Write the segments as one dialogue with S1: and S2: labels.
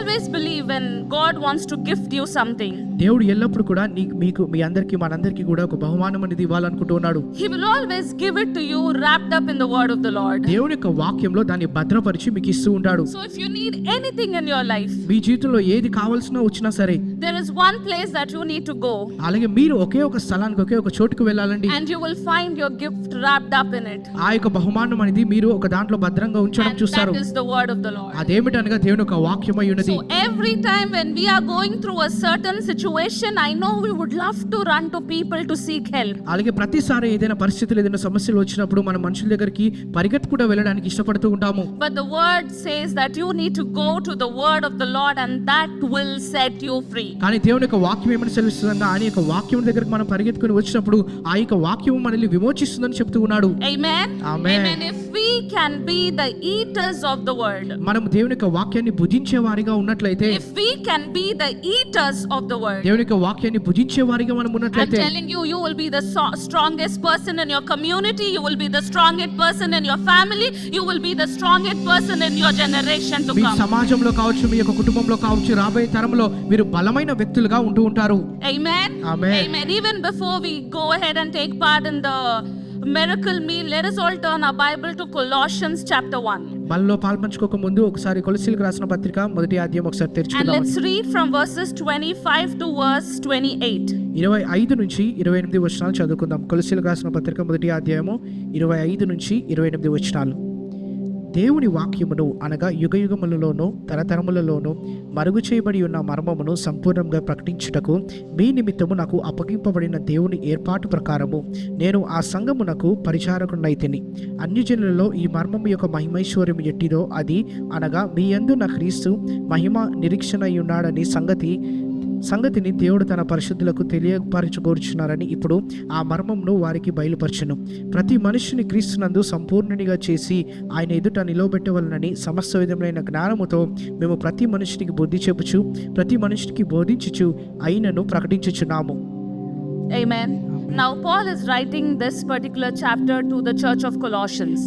S1: always believe when God wants to gift you something,
S2: దేవుడు ఎల్లప్పుడు కూడా మీకు మీ అందరికీ మనందరికీ కూడా ఒక బహుమానం అనేది ఇవ్వాలనుకుంటూ ఉన్నాడు.
S1: He will always give it to you wrapped up in the word of the Lord.
S2: దేవుని యొక్క వాక్యంలో దాన్ని భద్రపరిచి మీకు ఇస్తూ ఉంటాడు.
S1: So if you need anything in your life,
S2: మీ జీవితంలో ఏది కావాల్సిన వచ్చినా సరే,
S1: there is one place that you need to go,
S2: అలాగే మీరు ఒకే ఒక స్థలానికి ఒకే ఒక చోటుకు వెళ్ళాలండి.
S1: and you will find your gift wrapped up in it.
S2: ఆ యొక్క బహుమానం అనేది మీరు ఒక దాంట్లో భద్రంగా ఉంచడం
S1: And
S2: చూస్తారు.
S1: that is the word of the Lord.
S2: అదేమిటనగా దేవుని యొక్క వాక్యమై ఉన్నది.
S1: So every time when we are going through a certain situation, I know we would love to run to people to seek help.
S2: అలాగే ప్రతిసారి ఏదైనా పరిస్థితులు ఏదైనా సమస్యలు వచ్చినప్పుడు మన మనుషుల దగ్గరికి పరిగెత్తుకుంటూ వెళ్ళడానికి ఇష్టపడుతూ ఉంటాము.
S1: But the word says that you need to go to the word of the Lord, and that will set you free.
S2: కానీ దేవుని యొక్క వాక్యం ఏమని సెలవిస్తుందంటే ఆయన యొక్క వాక్యం దగ్గరికి మనం పరిగెత్తుకుని వచ్చినప్పుడు ఆ యొక్క వాక్యం మనల్ని విమోచిస్తుందని చెప్తూ ఉన్నాడు.
S1: Amen.
S2: Amen.
S1: If we can be the eaters of the word,
S2: మనం దేవుని యొక్క వాక్యాన్ని భుజించే వారిగా ఉన్నట్లయితే,
S1: if we can be the eaters of the word,
S2: దేవుని యొక్క వాక్యాన్ని భుజించే వారిగా మనం
S1: I'm
S2: ఉన్నట్లయితే,
S1: telling you, you will be the strongest person in your community, you will be the strongest person in your family, you will be the strongest person in your generation to
S2: me
S1: come.
S2: సమాజంలో కావచ్చు, మీ యొక్క కుటుంబంలో కావచ్చు, రాబోయే తరంలో మీరు బలమైన వ్యక్తులుగా ఉంటూ ఉంటారు.
S1: Amen.
S2: Amen.
S1: Amen. Even before we go ahead and take part in the miracle meal, let us all turn our Bible to Colossians chapter 1.
S2: బలలో పాల్పంచుకోక ముందు ఒకసారి కొలస్సీలకు రాసిన పత్రిక మొదటి అధ్యాయం ఒకసారి
S1: And
S2: తెరుచుకుందాం.
S1: let's read from verses 25 to verse 28.
S2: 25 నుంచి 28 వచనాలు చదువుకుందాం. కొలస్సీలకు రాసిన పత్రిక మొదటి అధ్యాయము 25 నుంచి 28 వచనాలు. దేవుని వాక్యమును అనగా యుగయుగములలోనూ తరతరములలోనూ మరుగు చేయబడి ఉన్న మర్మమును సంపూర్ణంగా ప్రకటించుటకు మీ నిమిత్తము నాకు అప్పగింపబడిన దేవుని ఏర్పాటు ప్రకారము నేను ఆ సంఘమునకు పరిచారకునైతిని. అన్యజనులలో ఈ మర్మము యొక్క మహిమైశ్వర్యం ఎట్టిదో అది అనగా మీ యందు నా క్రీస్తు మహిమ నిరీక్షణ ఉన్నాడని సంగతిని దేవుడు తన పరిశుద్ధులకు తెలియపరచగోరుచున్నారని ఇప్పుడు ఆ మర్మమును వారికి బయలుపరచును. ప్రతి మనుషుని క్రీస్తునందు సంపూర్ణునిగా చేసి ఆయన ఎదుట నిలవబెట్టవలనని సమస్త విధములైన జ్ఞానముతో మేము ప్రతి మనుషునికి బుద్ధి చెప్పుచు ప్రతి మనుషునికి బోధించుచు అయినను ప్రకటించుచున్నాము.
S1: Amen. Now Paul is writing this particular chapter to the church of Colossians.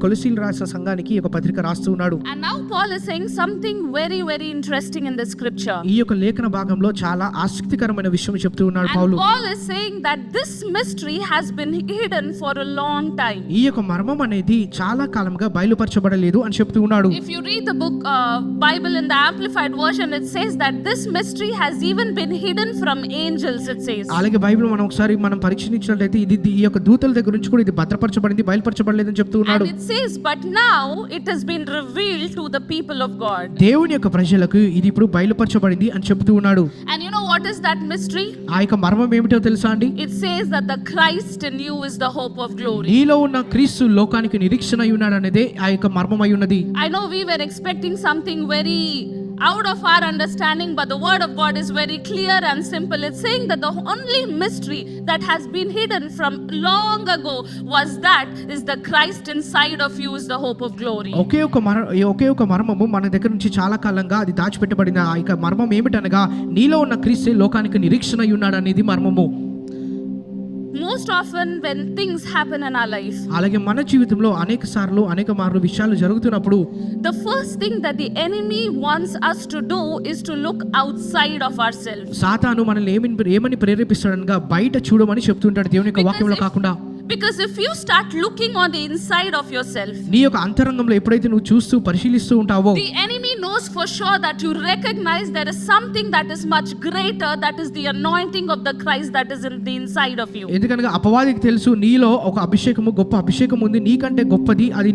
S2: కొలస్సీలు రాసిన సంఘానికి ఒక పత్రిక రాస్తూ ఉన్నాడు.
S1: And now Paul is saying something very very interesting in this scripture.
S2: ఈ యొక్క లేఖన భాగంలో చాలా ఆసక్తికరమైన విషయం చెప్తూ ఉన్నాడు పౌలు.
S1: And Paul is saying that this mystery has been hidden for a long time.
S2: ఈ యొక్క మర్మం అనేది చాలా కాలంగా బయలుపరచబడలేదు అని చెప్తూ ఉన్నాడు.
S1: If you read the book Bible in the Amplified version, it says that this mystery has even been hidden from angels, it says.
S2: అలాగే బైబిల్ ఒకసారి మనం పరీక్షించినట్లయితే ఇది ఈ యొక్క దూతల దగ్గర నుంచి కూడా ఇది భద్రపరచబడింది, బయలుపరచబడలేదని చెప్తూ ఉన్నాడు.
S1: And it says, but now it has been revealed to the people of God.
S2: దేవుని యొక్క ప్రజలకు ఇది ఇప్పుడు బయలుపరచబడింది అని చెప్తూ ఉన్నాడు.
S1: And you know what is that mystery?
S2: ఆ యొక్క మర్మం ఏమిటో తెలుసా అండి?
S1: It says that the Christ in you is the hope of glory.
S2: నీలో ఉన్న క్రీస్తు లోకానికి నిరీక్షణ అయి ఉన్నాడు అనేదే ఆ యొక్క మర్మం అయి ఉన్నది.
S1: I know we were expecting something very out of our understanding, but the word of God is very clear and simple. It's saying that the only mystery that has been hidden from long ago was that is the Christ inside of you is the hope of glory.
S2: ఒకే ఒక మర్మము మన దగ్గర నుంచి చాలా కాలంగా అది దాచిపెట్టబడిన ఆ యొక్క మర్మం ఏమిటనగా నీలో ఉన్న క్రీస్తు లోకానికి నిరీక్షణ అయి ఉన్నాడు అనేది మర్మము.
S1: Most often when things happen in our life,
S2: అలాగే మన జీవితంలో అనేక మార్లు విషయాలు జరుగుతున్నప్పుడు
S1: the first thing that the enemy wants us to do is to look outside of ourselves.
S2: సాతాను మనల్ని ఏమని ప్రేరేపిస్తాడనగా బయట చూడమని చెప్తుంటాడు దేవుని యొక్క వాక్యంలో కాకుండా.
S1: Because if you start looking on the inside of yourself,
S2: నీ యొక్క అంతరంగంలో ఎప్పుడైతే నువ్వు చూస్తూ పరిశీలిస్తూ ఉంటావో,
S1: the enemy knows for sure that you recognize there is something that is much greater, that is the anointing of the Christ that is in the inside of you.
S2: ఎందుకనగా అపవాదికి తెలుసు నీలో ఒక అభిషేకము, గొప్ప అభిషేకం ఉంది, నీకంటే గొప్పది అది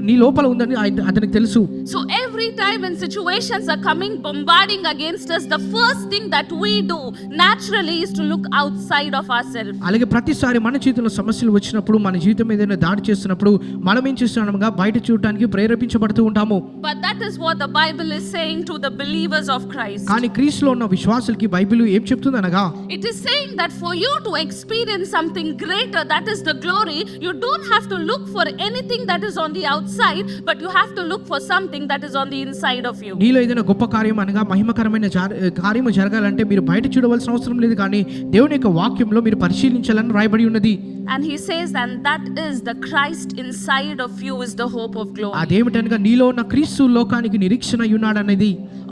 S2: నీ లోపల ఉందని అతనికి తెలుసు.
S1: So every time when situations are coming bombarding against us, the first thing that we do naturally is to look outside of ourselves.
S2: అలాగే ప్రతిసారి మన జీవితంలో సమస్యలు వచ్చినప్పుడు, మన జీవితం ఏదైనా దాడి చేస్తున్నప్పుడు మనం ఏం చేస్తున్నాముగా బయట చూడడానికి ప్రేరేపించబడుతూ ఉంటాము.
S1: But that is what the Bible is saying to the believers of Christ.
S2: కానీ క్రీస్తులో ఉన్న విశ్వాసులకి బైబిల్ ఏం చెప్తుందనగా,
S1: it is saying that for you to experience something greater, that is the glory, you don't have to look for anything that is on the outside, but you have to look for something that is on the inside of you.
S2: నీలో ఏదైనా గొప్ప కార్యం అనగా మహిమకరమైన కార్యము జరగాలంటే మీరు బయట చూడవలసిన అవసరం లేదు, కానీ దేవుని యొక్క వాక్యంలో మీరు పరిశీలించాలని రాయబడి ఉన్నది.
S1: And he says, and that is the Christ inside of you is the hope of glory.
S2: అదేమిటనగా నీలో ఉన్న క్రీస్తు లోకానికి నిరీక్షణ అయి ఉన్నాడు అనేది.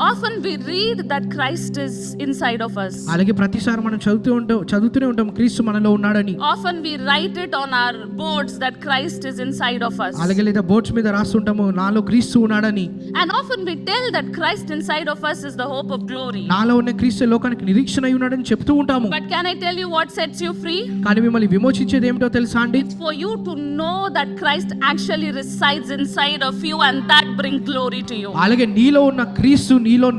S1: Often we read that Christ is inside of us.
S2: అలాగే ప్రతిసారి మనం చదువుతూనే ఉంటాం క్రీస్తు మనలో ఉన్నాడని.
S1: Often we write it on our boards that Christ is inside of us.
S2: అలాగే లేదా బోర్డ్స్ మీద రాస్తుంటాము నాలో క్రీస్తు ఉన్నాడని.
S1: And often we tell that Christ inside of us is the hope of glory.
S2: నాలో ఉన్న క్రీస్తు లోకానికి నిరీక్షణ అయి ఉన్నాడని చెప్తూ ఉంటాము.
S1: But can I tell you what sets you free?
S2: కానీ మిమ్మల్ని విమోచించేది ఏమిటో తెలుసా అండి?
S1: It's for you to know that Christ actually resides inside of you and that brings glory to you.
S2: అలాగే నీలో ఉన్న క్రీస్తు నీలో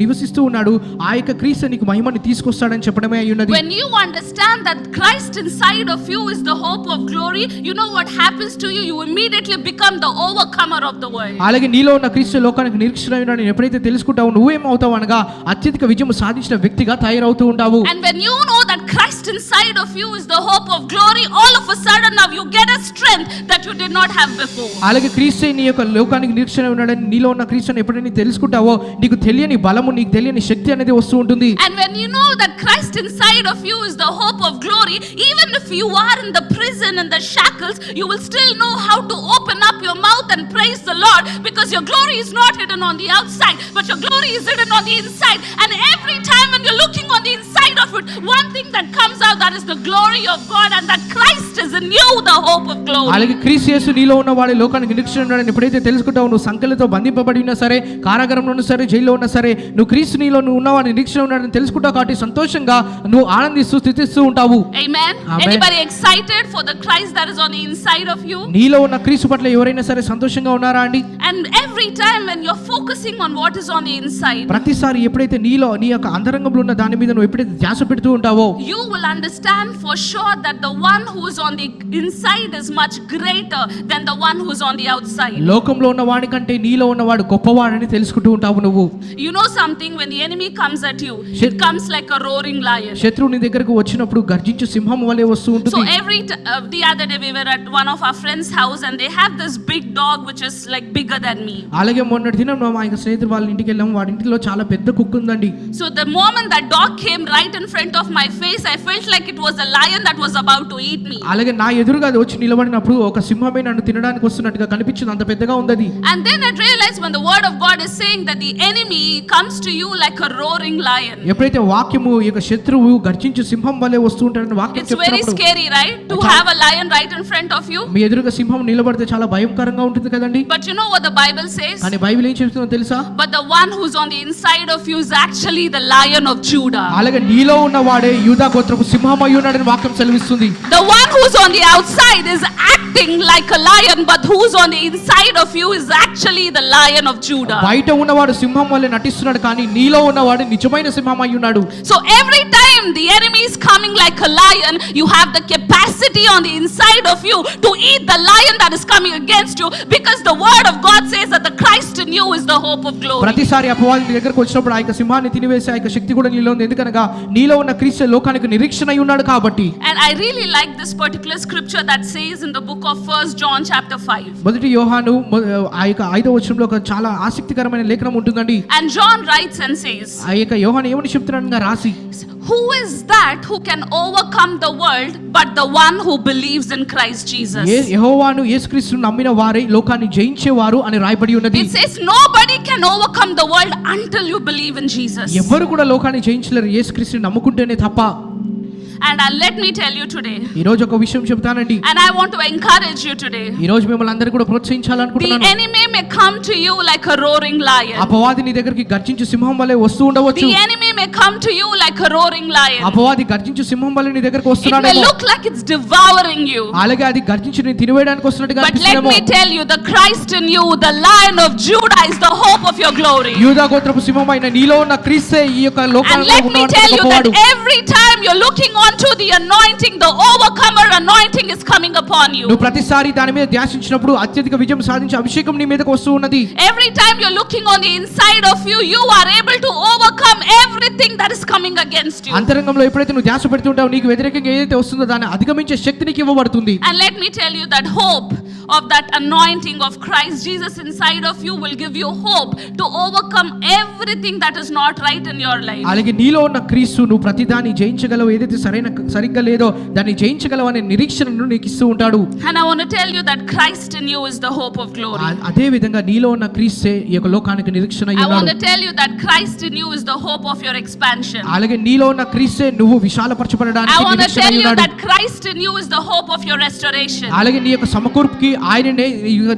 S2: నివసిస్తూ ఉన్నాడు. ఆ యొక్క క్రీస్తు నీకు మహిమని తీసుకొస్తాడని చెప్పడమే అయి ఉన్నది.
S1: When you understand that Christ inside of you is the hope of glory, you know what happens to you? You immediately become the overcomer of the world.
S2: అలాగే నీలో ఉన్న క్రీస్తు లోకానికి నిరీక్షణ అయి ఉన్నాడని ఎప్పుడైతే తెలుసుకుంటావో నువ్వేమవుతావు అనగా అత్యధిక విజయం సాధించిన వ్యక్తిగా తయారవుతూ ఉంటావు.
S1: And when you know that Christ inside of you is the hope of glory, all of a sudden now you get a strength that you did not have before.
S2: అలాగే క్రీస్తు నీ యొక్క లోకానికి నిరీక్షణ అయి ఉన్నాడని నీలో ఉన్న క్రీస్తుని ఎప్పుడైతే తెలుసుకుంటావో నీకు తెలియని బలము నీకు తెలియని శక్తి అనేది వస్తూ ఉంటుంది.
S1: And when you know that Christ inside of you is the hope of glory, even if you are in the prison and the shackles, you will still know how to open up your mouth and praise the Lord, because your glory is not hidden on the outside, but your glory is hidden on the inside. And every time when you're looking on the inside of it, one thing that comes out, that is the glory of God, and that Christ is in you, the hope of glory.
S2: అలాగే క్రీస్తు యేసు నీలో ఉన్న వాడి లోకానికి నిరీక్షణ ఉన్నాడని ఎప్పుడైతే తెలుసుకుంటావో నువ్వు సంకెళ్ళతో బంధింపబడి ఉన్నా సరే, కారాగారంలో ఉన్నా సరే, జైల్లో ఉన్నా సరే, నువ్వు క్రీస్తు నీలో నువ్వు ఉన్నవాడి నిరీక్షణ ఉన్నాడని తెలుసుకుంటావు కాబట్టి సంతోషంగా నువ్వు ఆనందిస్తూ స్థితిస్తూ ఉంటావు.
S1: Amen. Anybody excited for the Christ that is on the inside of you?
S2: నీలో ఉన్న క్రీస్తు పట్ల ఎవరైనా సరే సంతోషంగా ఉన్నారా అండి?
S1: And every time when you're focusing on what is on the inside,
S2: ప్రతిసారి ఎప్పుడైతే నీలో నీ యొక్క అంతరంగంలో ఉన్న దాని మీద నువ్వు ఎప్పుడైతే ధ్యాస పెడుతూ ఉంటావో
S1: you will understand for sure that the one who is on the inside is much greater than the one who is on the outside.
S2: లోకంలో ఉన్న వాడి కంటే నీలో ఉన్నవాడు గొప్పవాడని తెలుసుకుంటూ ఉంటావు నువ్వు.
S1: You know something, when the enemy comes at you, it comes like a roaring lion.
S2: శత్రువు నీ దగ్గరకు వచ్చినప్పుడు గర్జించు సింహం వలె వస్తూ ఉంటుంది.
S1: So the other day we were at one of our friends' house and they have this big dog which is like bigger than me.
S2: అలాగే మొన్నటి దినం మా యొక్క స్నేహితుడు వాళ్ళ ఇంటికి వెళ్ళాము. వాడి ఇంటిలో చాలా పెద్ద కుక్క ఉందండి.
S1: So the moment that dog came right in front of my face, I felt like it was a lion that was about to eat me.
S2: అలాగే నా ఎదురుగా అది వచ్చి నిలబడినప్పుడు ఒక సింహమే నన్ను తినడానికి వస్తున్నట్టుగా కనిపించింది. అంత పెద్దగా ఉంది.
S1: And then I realized when the word of God is saying that the enemy comes to you like a roaring lion.
S2: ఎప్పుడైతే వాక్యము ఈ యొక్క శత్రువు గర్జించు సింహం వలె వస్తూ ఉంటాడని వాక్యం
S1: చెప్తున్నప్పుడు, it's very scary, right, to have a lion right in front of you.
S2: మీ ఎదురుగా సింహం నిలబడితే చాలా భయంకరంగా ఉంటుంది కదండి.
S1: But you know what the Bible says?
S2: కానీ బైబిల్ ఏం చెప్తుందో తెలుసా?
S1: But the one who's on the inside of you is actually the lion of Judah.
S2: అలాగే నీలో ఉన్న వాడే యూదా గోత్రపు సింహం అయి ఉన్నాడని వాక్యం సెలవిస్తుంది.
S1: The one who's on the outside is acting like a lion, but who's on the inside of you is actually the lion of Judah.
S2: బయట ఉన్నవాడు సింహం వలె నటిస్తున్నాడు కానీ నీలో ఉన్నవాడు నిజమైన సింహం అయి ఉన్నాడు.
S1: So every time the enemy is coming like a lion, you have the capacity on the inside of you to eat the lion that is coming against you, because the word of God says that the Christ in you is the hope of glory.
S2: ప్రతిసారి అపవాది నీ దగ్గరకు వచ్చినప్పుడు ఆ యొక్క సింహాన్ని తినివేసే ఆ యొక్క శక్తి కూడా నీలో ఉంది. ఎందుకనగా నీలో ఉన్న క్రీస్తు లోకానికి నిరీక్షణ అయి ఉన్నాడు కాబట్టి.
S1: And I really like this particular scripture that says in the book of 1 John chapter 5.
S2: మొదటి యోహాను ఆ యొక్క 5వ వచనంలో ఒక చాలా ఆసక్తికరమైన లేఖనం ఉంటుందండి.
S1: And John writes and says,
S2: ఆ యొక్క యోహాను ఏమని చెప్తున్నాడనగా రాసి,
S1: who is that who can overcome the world but the one who believes in Christ Jesus?
S2: యెహోవాను యేసుక్రీస్తును నమ్మిన వారే లోకాన్ని జయించేవారు అని రాయబడి ఉన్నది.
S1: It says nobody can overcome the world until you believe in Jesus.
S2: ఎవరు కూడా లోకాన్ని జయించలేరు యేసుక్రీస్తుని నమ్ముకుంటేనే తప్ప.
S1: And let me tell you today,
S2: ఈ రోజు ఒక విషయం చెప్తానండి.
S1: and I want to encourage you today.
S2: ఈ రోజు మిమ్మల్ని అందరూ కూడా ప్రోత్సహించాలనుకుంటున్నాను.
S1: The enemy may come to you like a roaring lion.
S2: అపవాది నీ దగ్గరికి గర్జించు సింహం వలె వస్తూ ఉండవచ్చు.
S1: The enemy may come to you like a roaring lion.
S2: అపవాది గర్జించు సింహం వలె నీ దగ్గరికి
S1: It
S2: వస్తున్నాడేమో.
S1: may look like it's devouring you.
S2: అలాగే అది గర్జించి నీ తినివేయడానికి వస్తున్నట్టుగా
S1: But let
S2: అనిపిస్తుందేమో.
S1: me tell you, the Christ in you, the Lion of Judah, is the hope of your glory.
S2: యూదా గోత్రపు సింహమైన నీలో ఉన్న క్రీస్తే ఈ యొక్క
S1: And
S2: లోకంలో
S1: let me tell you that
S2: ఉన్నవాడు.
S1: every time you're looking onto the anointing, the overcomer anointing is coming upon you.
S2: నువ్వు ప్రతిసారి దాని మీద ధ్యానించినప్పుడు అత్యధిక విజయం సాధించే అభిషేకం నీ మీదకు వస్తూ ఉన్నది.
S1: Every time you're looking on the inside of you, you are able to overcome everything that is coming against you.
S2: అంతరంగంలో ఎప్పుడైతే నువ్వు ధ్యాస పెడుతుంటావు నీకు వ్యతిరేకంగా ఏదైతే వస్తుందో దాన్ని అధిగమించే శక్తి నీకు ఇవ్వబడుతుంది.
S1: And let me tell you that hope of that anointing of Christ Jesus inside of you will give you hope to overcome everything that is not right in your life.
S2: అలాగే నీలో ఉన్న క్రీస్తు నువ్వు ప్రతిదాన్ని జయించగలవు. ఏదైతే సరైన సరిగ్గా లేదో దాన్ని జయించగలవనే నిరీక్షణను నీకు ఇస్తూ ఉంటాడు.
S1: And I want to tell you that Christ in you is the hope of glory.
S2: అదే విధంగా నీలో ఉన్న క్రీస్తే ఈ యొక్క లోకానికి నిరీక్షణ అయి
S1: I want
S2: ఉన్నాడు.
S1: to tell you that Christ in you is the hope of your expansion.
S2: అలాగే నీలో ఉన్న క్రీస్తే నువ్వు విశాలపరచబడడానికి
S1: I want to
S2: నిరీక్షణ
S1: tell
S2: అయి
S1: you
S2: ఉన్నాడు.
S1: that Christ in you is the hope of your restoration.
S2: అలాగే నీ యొక్క సమకూర్పుకి ఆయననే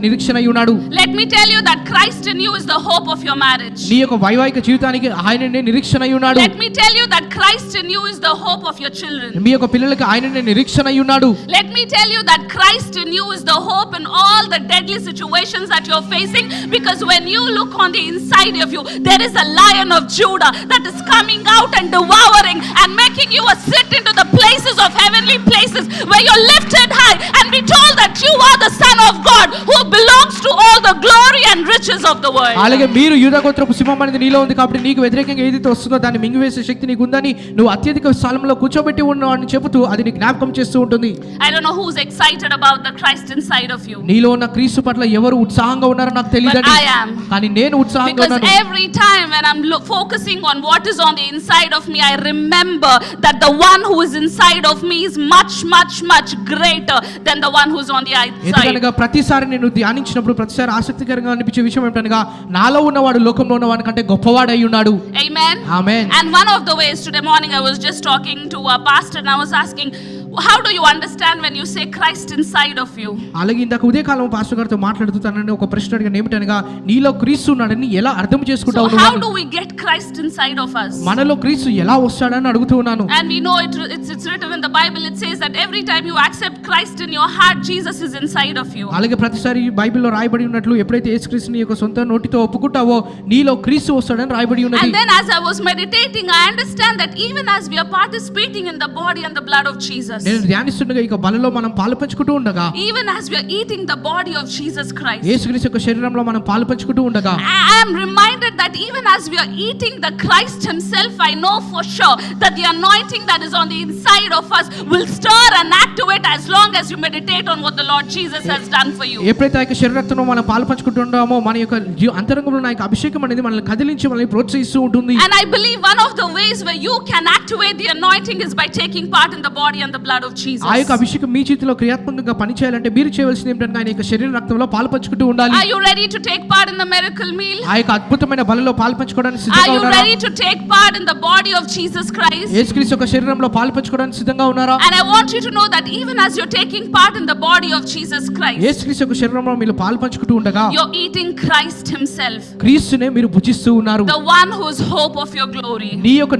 S2: నిరీక్షణ అయి ఉన్నాడు.
S1: Let me tell you that Christ in you is the hope of your marriage.
S2: నీ యొక్క వైవాహిక జీవితానికి ఆయననే నిరీక్షణ అయి ఉన్నాడు.
S1: Let me tell you that Christ in you is the hope of your children.
S2: మీ యొక్క పిల్లలకి ఆయననే నిరీక్షణ అయి ఉన్నాడు.
S1: Let me tell you that Christ in you is the hope in all the deadly situations that you're facing, because when you look on the inside of you, there is a Lion of Judah that is coming out and devouring and making you a sit into the places of heavenly places where you're lifted high and be told that you are the Son of God who belongs to all the glory and riches of the world.
S2: అలాగే మీరు యూదా గోత్రపు సింహం అనేది నీలో ఉంది కాబట్టి నీకు వ్యతిరేకంగా ఏదైతే వస్తుందో దాన్ని మింగివేసే శక్తి నీకు ఉందని నువ్వు అత్యధిక స్థలంలో కూర్చోబెట్టి ఉన్నావు అని చెబుతూ అది నీకు జ్ఞాపకం చేస్తూ ఉంటుంది.
S1: I don't know who's excited about the Christ inside of you.
S2: నీలో ఉన్న క్రీస్తు పట్ల ఎవరు ఉత్సాహంగా ఉన్నారో నాకు తెలియదు,
S1: But I am.
S2: కానీ నేను ఉత్సాహంగా
S1: Because
S2: ఉన్నాను.
S1: every time when I'm focusing on what is on the inside of me, I remember that the one who is inside of me is much, much, much greater than the one who's on the outside.
S2: ఎందుకనగా ప్రతిసారి నేను ధ్యానించినప్పుడు ప్రతిసారి ఆసక్తికరంగా అనిపించే విషయం ఏమిటనగా నాలో ఉన్నవాడు లోకంలో ఉన్నవాడి కంటే గొప్పవాడై ఉన్నాడు.
S1: Amen.
S2: Amen.
S1: And one of the ways today morning I was just talking to a pastor and I was asking, how do you understand when you say Christ inside of you?
S2: అలాగే ఇందాక ఉదయకాలం pastor గారితో మాట్లాడుతూ తనని ఒక ప్రశ్న అడిగాను, ఏమిటనగా నీలో క్రీస్తు ఉన్నాడని ఎలా అర్థం
S1: So
S2: చేసుకుంటావు
S1: how
S2: నువ్వు?
S1: do we get Christ inside of us?
S2: మనలో క్రీస్తు ఎలా వస్తాడని అడుగుతూ ఉన్నాను.
S1: And we know it's written in the Bible, it says that every time you accept Christ in your heart, Jesus is inside of you.
S2: అలాగే ప్రతిసారి బైబిల్లో రాయబడి ఉన్నట్లు ఎప్పుడైతే యేసుక్రీస్తుని యొక్క సొంత నోటితో ఒప్పుకుంటావో నీలో క్రీస్తు వస్తాడని రాయబడి ఉన్నది.
S1: And then as I was meditating, I understand that even as we are participating in the body and the blood of Jesus,
S2: నేను ధ్యానిస్తుండగా ఇక బలలో మనం పాలు పంచుకుంటూ ఉండగా,
S1: even as we are eating the body of Jesus Christ,
S2: యేసుక్రీస్తు యొక్క శరీరంలో మనం పాలు పంచుకుంటూ ఉండగా
S1: I am reminded that even as we are eating the Christ himself, I know for sure that the anointing that is on the inside of us will stir and activate as long as you meditate on what the Lord Jesus has done for you.
S2: ఎప్పుడైతే ఆ యొక్క శరీరక్తంలో మనం పాలు పంచుకుంటున్నామో మన యొక్క అంతరంగంలో ఉన్న యొక్క అభిషేకం అనేది మనల్ని కదిలించి మనల్ని ప్రోత్సహిస్తూ ఉంటుంది.
S1: And I believe one of the ways where you can activate the anointing is by taking part in the body and the blood of Jesus.
S2: ఆ యొక్క అభిషేకం మీ చేతిలో క్రియాత్మకంగా పనిచేయాలంటే మీరు చేయవలసింది ఏంటంటే ఆయన యొక్క శరీర రక్తంలో పాలు పంచుకుంటూ ఉండాలి.
S1: Are you ready to take part in the miracle meal?
S2: ఆ యొక్క అద్భుతమైన బలలో పాలు పంచుకోవడానికి
S1: Are
S2: సిద్ధంగా
S1: you
S2: ఉన్నారా?
S1: ready to take part in the body of Jesus Christ?
S2: యేసుక్రీస్తు యొక్క శరీరంలో పాలు పంచుకోవడానికి సిద్ధంగా ఉన్నారా?
S1: And I want you to know that even as you're taking part in the body of Jesus Christ,
S2: యేసుక్రీస్తు యొక్క శరీరంలో మీరు పాలు పంచుకుంటూ ఉండగా
S1: you're eating Christ himself,
S2: క్రీస్తునే మీరు భుజిస్తూ ఉన్నారు.
S1: the one who is hope of your glory.
S2: నీ యొక్క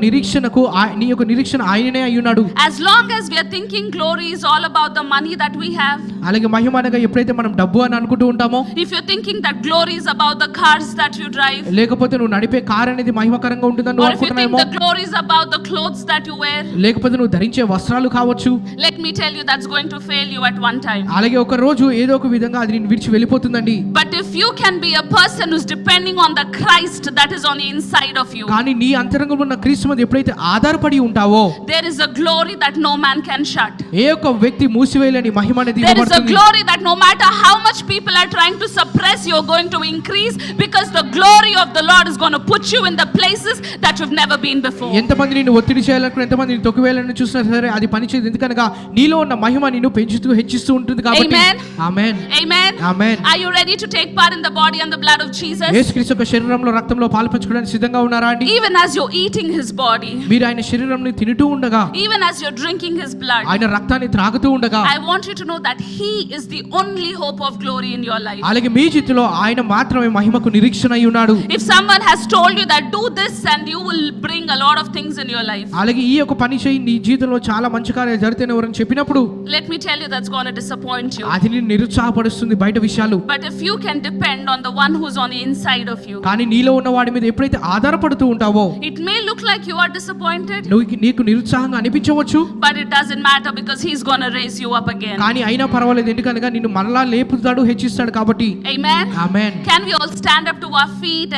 S2: నిరీక్షణ ఆయననే అయి ఉన్నాడు.
S1: As long as we are thinking glory is all about the money that we have,
S2: అలాగే మహిమ అనగా ఎప్పుడైతే మనం డబ్బు అని అనుకుంటూ ఉంటామో,
S1: if you're thinking that glory is about the cars that you drive,
S2: లేకపోతే నువ్వు నడిపే కార్ అనేది మహిమకరంగా ఉంటుందని నువ్వు
S1: or if you think
S2: అనుకుంటున్నావేమో,
S1: the glory is about the clothes that you wear,
S2: లేకపోతే నువ్వు ధరించే వస్త్రాలు కావచ్చు,
S1: let me tell you that's going to fail you at one time.
S2: అలాగే ఒక రోజు ఏదో ఒక విధంగా అది నేను విడిచి వెళ్ళిపోతుందండి.
S1: But if you can be a person who's depending on the Christ that is on the inside of you,
S2: కానీ నీ అంతరంగంలో ఉన్న క్రీస్తు మీద ఎప్పుడైతే ఆధారపడి ఉంటావో
S1: there is a glory that no man can shut.
S2: ఏ ఒక్క వ్యక్తి మూసివేయలేని మహిమ అనేది
S1: There is a
S2: ఇవ్వబడుతుంది.
S1: glory that no matter how much people are trying to suppress, you're going to increase, because the glory of the Lord is going to put you in the places that you've never been before.
S2: ఎంతమంది నిన్ను ఒత్తిడి చేయాలనుకున్న, ఎంతమంది నిన్ను తొక్కివేయాలని చూసినా సరే అది పనిచేయదు. ఎందుకనగా నీలో ఉన్న మహిమ నిన్ను పెంచుతూ హెచ్చిస్తూ ఉంటుంది కాబట్టి.
S1: Amen.
S2: Amen.
S1: Amen.
S2: Amen.
S1: Are you ready to take part in the body and the blood of Jesus?
S2: యేసుక్రీస్తు యొక్క శరీరంలో రక్తంలో పాలు పంచుకోవడానికి సిద్ధంగా ఉన్నారా అండి?
S1: Even as you're eating his body,
S2: మీరు ఆయన శరీరంని తింటూ ఉండగా,
S1: even as you're drinking his blood,
S2: ఆయన రక్తాన్ని త్రాగుతూ ఉండగా,
S1: I want you to know that he is the only hope of glory in your life.
S2: అలాగే మీ చేతిలో ఆయన మాత్రమే మహిమకు నిరీక్షణ అయి ఉన్నాడు.
S1: If someone has told you that do this and you will bring a lot of things in your life,
S2: అలాగే ఈ యొక్క పని చేయి నీ జీవితంలో చాలా మంచి కార్యాలు జరుగుతాయని ఎవరని చెప్పినప్పుడు
S1: let me tell you that's going to disappoint you.
S2: అది నిన్ను నిరుత్సాహపరుస్తుంది బయట విషయాలు.
S1: But if you can depend on the one who's on the inside of you,
S2: కానీ నీలో ఉన్న వాడి మీద ఎప్పుడైతే ఆధారపడుతూ ఉంటావో
S1: it may look like you are disappointed,
S2: నీకు నిరుత్సాహంగా అనిపించవచ్చు,
S1: but it doesn't matter because he's going to raise you up again.
S2: కానీ అయినా పర్వాలేదు, ఎందుకనగా నిన్ను మరలా లేపుతాడు, హెచ్చిస్తాడు కాబట్టి.
S1: Amen.
S2: Amen.
S1: Can we all stand up to our feet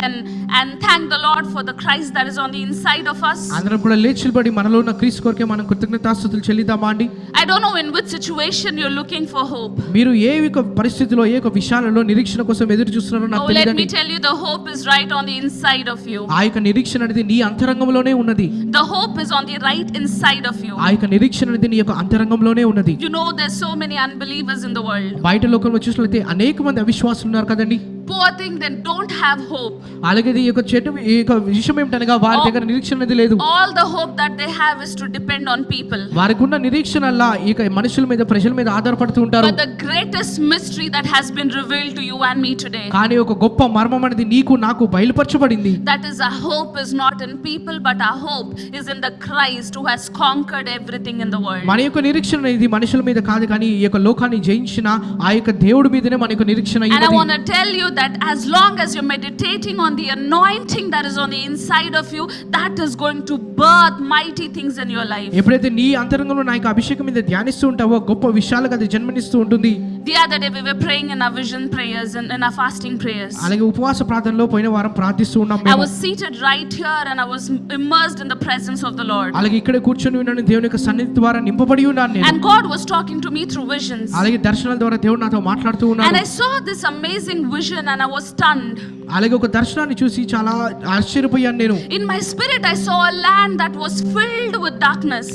S1: and thank the Lord for the the Christ that is on the inside of us?
S2: అందరం కూడా లేచిబడి మనలో ఉన్న క్రీస్తు కొరకే మనం కృతజ్ఞతాస్తుతులు చెల్లిద్దామా అండి?
S1: I don't know in which situation you're looking for hope.
S2: మీరు ఏ యొక్క పరిస్థితిలో ఏ యొక్క విషయాలలో నిరీక్షణ కోసం ఎదురు చూస్తున్నారో నాకు
S1: Oh, let me
S2: తెలియదండి.
S1: tell you, the hope is right on the inside of you.
S2: ఆ యొక్క నిరీక్షణ అనేది నీ అంతరంగంలోనే ఉన్నది.
S1: The hope is on the right inside of you.
S2: ఆ యొక్క నిరీక్షణ అనేది నీ యొక్క అంతరంగంలోనే ఉన్నది.
S1: You know, there's so many unbelievers in the world.
S2: బయట లోకంలో చూసినట్లయితే అనేక మంది అవిశ్వాసులు ఉన్నారు కదండి.
S1: Poor thing, they don't have hope.
S2: అలాగే ఈ యొక్క చెట్టు ఈ యొక్క విషయం ఏమిటనగా వారి దగ్గర నిరీక్షణ అనేది లేదు.
S1: All the hope that they have is to depend on people.
S2: వారికి ఉన్న నిరీక్షణ అలా ఈ యొక్క మనుషుల మీద ప్రజల మీద ఆధారపడుతూ ఉంటారు.
S1: But the greatest mystery that has been revealed to you and me today,
S2: కానీ ఒక గొప్ప మర్మం అనేది నీకు నాకు బయలుపరచబడింది.
S1: that is, our hope is not in people, but our hope is in the Christ who has conquered everything in the world.
S2: మన యొక్క నిరీక్షణ అనేది మనుషుల మీద కాదు, కానీ ఈ యొక్క లోకాన్ని జయించిన ఆ యొక్క దేవుడి మీదనే మన యొక్క నిరీక్షణ
S1: And I
S2: ఉన్నది.
S1: want to tell you that as long as you're meditating on the anointing that is on the inside of you, that is going to birth mighty things in your life.
S2: ఎప్పుడైతే నీ అంతరంగంలో నా యొక్క అభిషేకం మీద ధ్యానిస్తూ ఉంటావో గొప్ప విషయాలకు అది జన్మనిస్తూ ఉంటుంది.
S1: The other day we were praying in our vision prayers and in our fasting prayers.
S2: అలాగే ఉపవాస ప్రార్థనలో పోయిన వారం ప్రార్థిస్తూ ఉన్నాం
S1: I
S2: మేము.
S1: was seated right here and I was immersed in the presence of the Lord.
S2: అలాగే ఇక్కడ కూర్చొని ఉన్నాను, దేవుని యొక్క సన్నిధి ద్వారా నింపబడి ఉన్నాను నేను.
S1: And God was talking to me through visions.
S2: అలాగే దర్శనాల ద్వారా దేవుడు నాతో మాట్లాడుతూ
S1: And
S2: ఉన్నాడు.
S1: I saw this amazing vision and I was stunned.
S2: అలాగే ఒక దర్శనాన్ని చూసి చాలా ఆశ్చర్యపోయాను నేను.
S1: In my spirit I saw a land that was filled with darkness.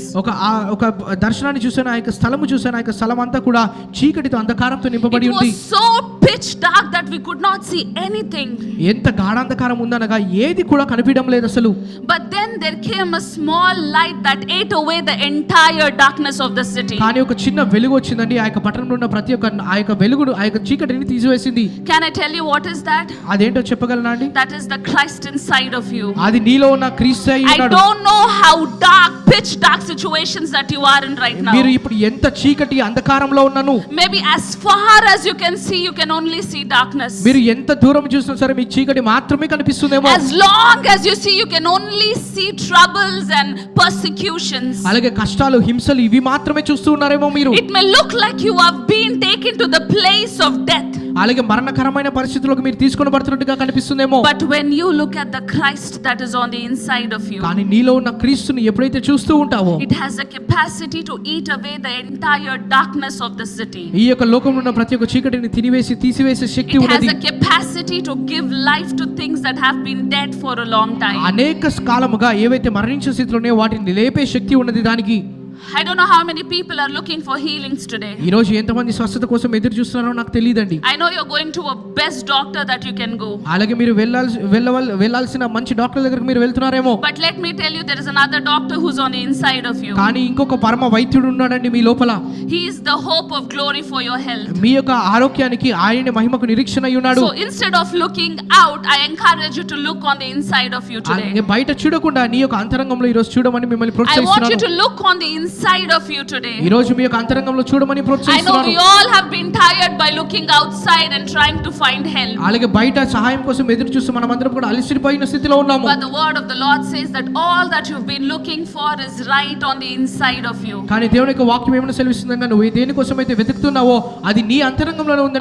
S2: ఒక దర్శనాన్ని చూసాను, ఆ యొక్క స్థలము చూసాను, ఆ యొక్క స్థలం అంతా కూడా చీకటితో అంధకారంతో నింపబడి
S1: It
S2: ఉంది.
S1: was so pitch dark that we could not see anything.
S2: ఎంత గాఢాంధకారం ఉందనగా ఏది కూడా కనిపించడం లేదు అసలు.
S1: But then there came a small light that ate away the entire darkness of the city.
S2: కానీ ఒక చిన్న వెలుగు వచ్చిందండి. ఆ యొక్క పట్టణంలో ఉన్న ప్రతి ఒక్క ఆ యొక్క వెలుగును ఆ యొక్క చీకటిని తీసివేసింది.
S1: Can I tell you what is that?
S2: అదేంటో చెప్పగలనా అండి?
S1: That is the Christ inside of you.
S2: అది నీలో ఉన్న క్రీస్తు అయి
S1: I
S2: ఉన్నాడు.
S1: don't know how dark, pitch dark situations that you are in right now.
S2: మీరు ఇప్పుడు ఎంత చీకటి అంధకారంలో ఉన్నాను.
S1: Maybe as far as you can see, you can only see darkness.
S2: మీరు ఎంత దూరం చూసినా సరే మీకు చీకటి మాత్రమే కనిపిస్తుందేమో.
S1: As long as you see, you can only see troubles and persecutions.
S2: అలాగే కష్టాలు, హింసలు ఇవి మాత్రమే చూస్తూ ఉన్నారేమో మీరు.
S1: It may look like you have been taken to the place of death.
S2: అలాగే మరణకరమైన పరిస్థితులకు మీరు తీసుకొని పడుతున్నట్టుగా కనిపిస్తుందేమో.
S1: But when you look at the Christ that is on the inside of you,
S2: కానీ నీలో ఉన్న క్రీస్తుని ఎప్పుడైతే చూస్తూ ఉంటావో
S1: it has a capacity to eat away the entire darkness of the city.
S2: ఈ యొక్క లోకంలో ఉన్న ప్రతి ఒక్క చీకటిని తినివేసి తీసివేసే శక్తి
S1: It has
S2: ఉన్నది.
S1: a capacity to give life to things that have been dead for a long time.
S2: అనేక కాలముగా ఏవైతే మరణించిన స్థితిలోనే వాటిని లేపే శక్తి ఉన్నది దానికి.
S1: I don't know how many people are looking for healings today.
S2: ఈ రోజు ఎంతమంది స్వస్థత కోసం ఎదురు చూస్తున్నారో నాకు తెలియదండి.
S1: I know you're going to a best doctor that you can go.
S2: అలాగే మీరు వెళ్ళాల్సిన మంచి డాక్టర్ దగ్గరికి మీరు వెళ్తున్నారేమో.
S1: But let me tell you, there is another doctor who's on the inside of you.
S2: కానీ ఇంకొక పరమ వైద్యుడు ఉన్నాడండి మీ లోపల.
S1: He is the hope of glory for your health.
S2: మీ యొక్క ఆరోగ్యానికి ఆయన మహిమకు నిరీక్షణ అయి ఉన్నాడు.
S1: So instead of looking out, I encourage you to look on the inside of you today.
S2: అలాగే బయట చూడకుండా నీ యొక్క అంతరంగంలో ఈ రోజు చూడమని మిమ్మల్ని
S1: I want you
S2: ప్రోత్సహిస్తున్నాను.
S1: to look on the inside of you today.
S2: ఈ రోజు మీ యొక్క అంతరంగంలో చూడమని
S1: I know
S2: ప్రోత్సహిస్తున్నాను.
S1: we all have been tired by looking outside and trying to find help.
S2: అలాగే బయట సహాయం కోసం ఎదురు చూస్తూ మనమందరం కూడా అలసిపోయిన స్థితిలో ఉన్నాము.
S1: But the word of the Lord says that all that you've been looking for is right on the inside of you.
S2: కానీ దేవుని యొక్క వాక్యం ఏమైనా సెలవిస్తుందంటే నువ్వు దేని కోసం అయితే వెతుకుతున్నావో అది నీ అంతరంగంలోనే ఉందని